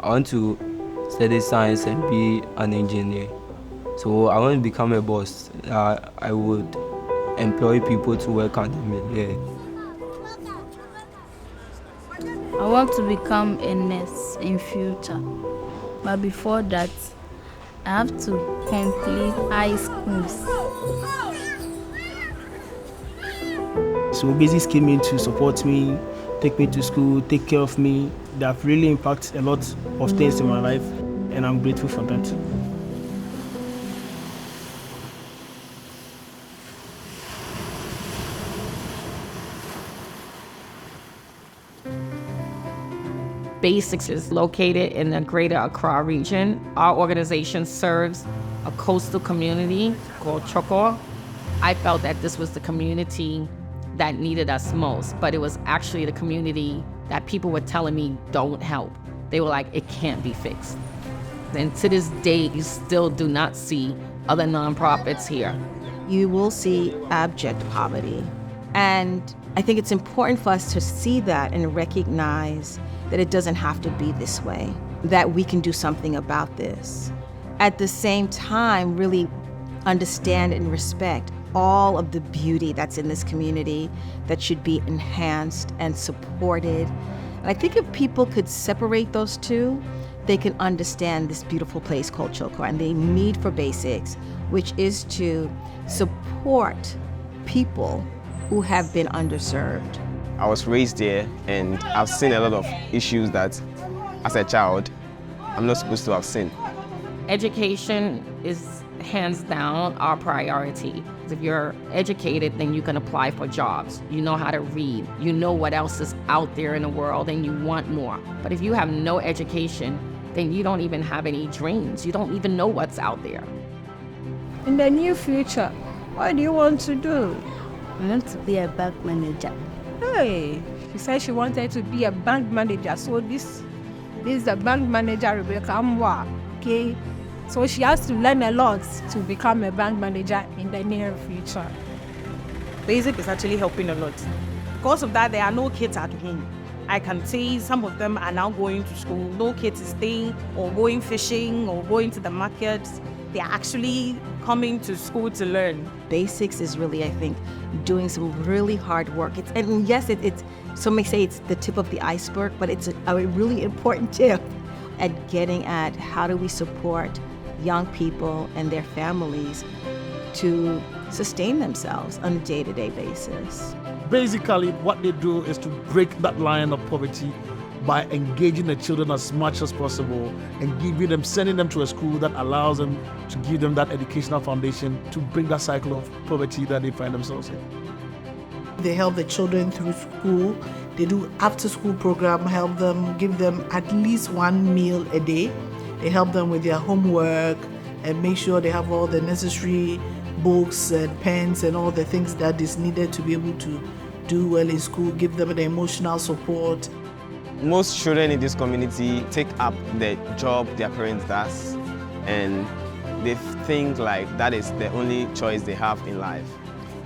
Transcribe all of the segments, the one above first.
I want to study science and be an engineer. So I want to become a boss. I would employ people to work under me. Yeah. I want to become a nurse in future. But before that, I have to complete high schools. So Basics came in to support me, take me to school, take care of me. They have really impacted a lot of things in my life, and I'm grateful for that. Basics is located in the greater Accra region. Our organization serves a coastal community called Choko. I felt that this was the community that needed us most, but it was actually the community that people were telling me don't help. They were like, it can't be fixed. And to this day, you still do not see other nonprofits here. You will see abject poverty. And I think it's important for us to see that and recognize that it doesn't have to be this way, that we can do something about this. At the same time, really understand and respect all of the beauty that's in this community that should be enhanced and supported. And I think if people could separate those two, they can understand this beautiful place called Choko and the need for Basics, which is to support people who have been underserved. I was raised here and I've seen a lot of issues that, as a child, I'm not supposed to have seen. Education is hands down our priority. If you're educated, then you can apply for jobs. You know how to read. You know what else is out there in the world and you want more. But if you have no education, then you don't even have any dreams. You don't even know what's out there. In the near future, what do you want to do? I want to be a bank manager. Hey, she said she wanted to be a bank manager. So this is the bank manager, Rebecca Amwa. Okay, so she has to learn a lot to become a bank manager in the near future. Basic is actually helping a lot. Because of that, there are no kids at home. I can see some of them are now going to school. No kids is staying or going fishing or going to the markets. They are actually coming to school to learn. Basics is really, I think, doing some really hard work. And yes, it's some may say it's the tip of the iceberg, but it's a really important tip at getting at how do we support young people and their families to sustain themselves on a day-to-day basis. Basically, what they do is to break that line of poverty by engaging the children as much as possible and sending them to a school that allows them to give them that educational foundation to break that cycle of poverty that they find themselves in. They help the children through school. They do after-school program, help them, give them at least one meal a day. They help them with their homework and make sure they have all the necessary books and pens and all the things that is needed to be able to do well in school, give them the emotional support. Most children in this community take up the job their parents does, and they think like that is the only choice they have in life.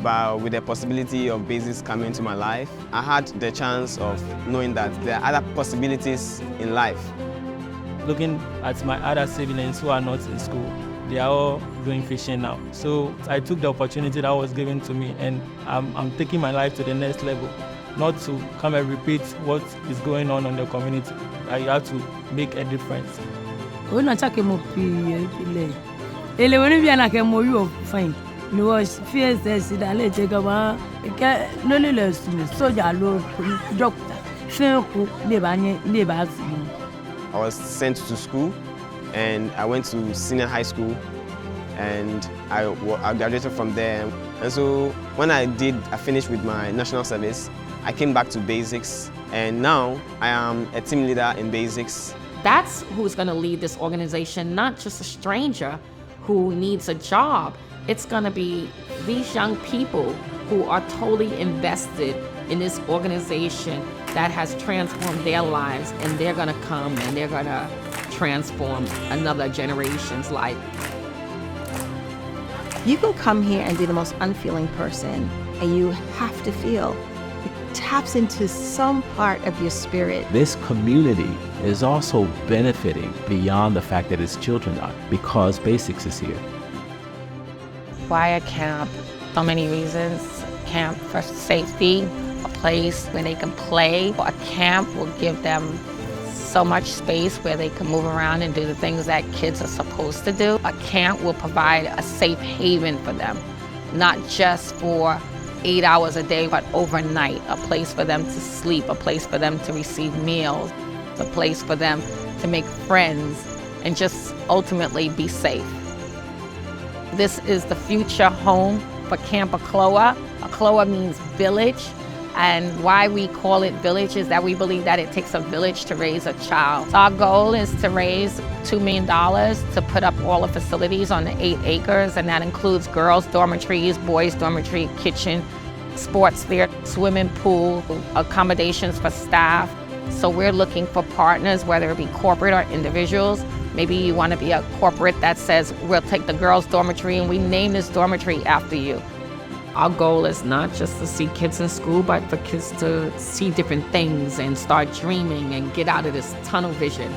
But with the possibility of Basics coming into my life, I had the chance of knowing that there are other possibilities in life. Looking at my other siblings who are not in school, they are all doing fishing now. So I took the opportunity that was given to me, and I'm taking my life to the next level. Not to come and repeat what is going on in the community. You have to make a difference. When I talk about ele when we are like a more fine. No was fears that let take about no less soldier law doctor. I was sent to school and I went to senior high school and I graduated from there. And so when I finished with my national service, I came back to Basics, and now I am a team leader in Basics. That's who's going to lead this organization, not just a stranger who needs a job. It's going to be these young people who are totally invested in this organization that has transformed their lives, and they're going to come and they're going to transform another generation's life. You can come here and be the most unfeeling person, and you have to feel taps into some part of your spirit. This community is also benefiting beyond the fact that its children are, because Basics is here. Why a camp? So many reasons. Camp for safety, a place where they can play. A camp will give them so much space where they can move around and do the things that kids are supposed to do. A camp will provide a safe haven for them, not just for 8 hours a day, but overnight, a place for them to sleep, a place for them to receive meals, a place for them to make friends and just ultimately be safe. This is the future home for Camp Akloa. Akloa means village, and why we call it village is that we believe that it takes a village to raise a child. So our goal is to raise $2 million to put up all the facilities on the 8 acres, and that includes girls' dormitories, boys' dormitory, kitchen, sports there, swimming pool, accommodations for staff. So we're looking for partners, whether it be corporate or individuals. Maybe you want to be a corporate that says, we'll take the girls' dormitory and we name this dormitory after you. Our goal is not just to see kids in school, but for kids to see different things and start dreaming and get out of this tunnel vision.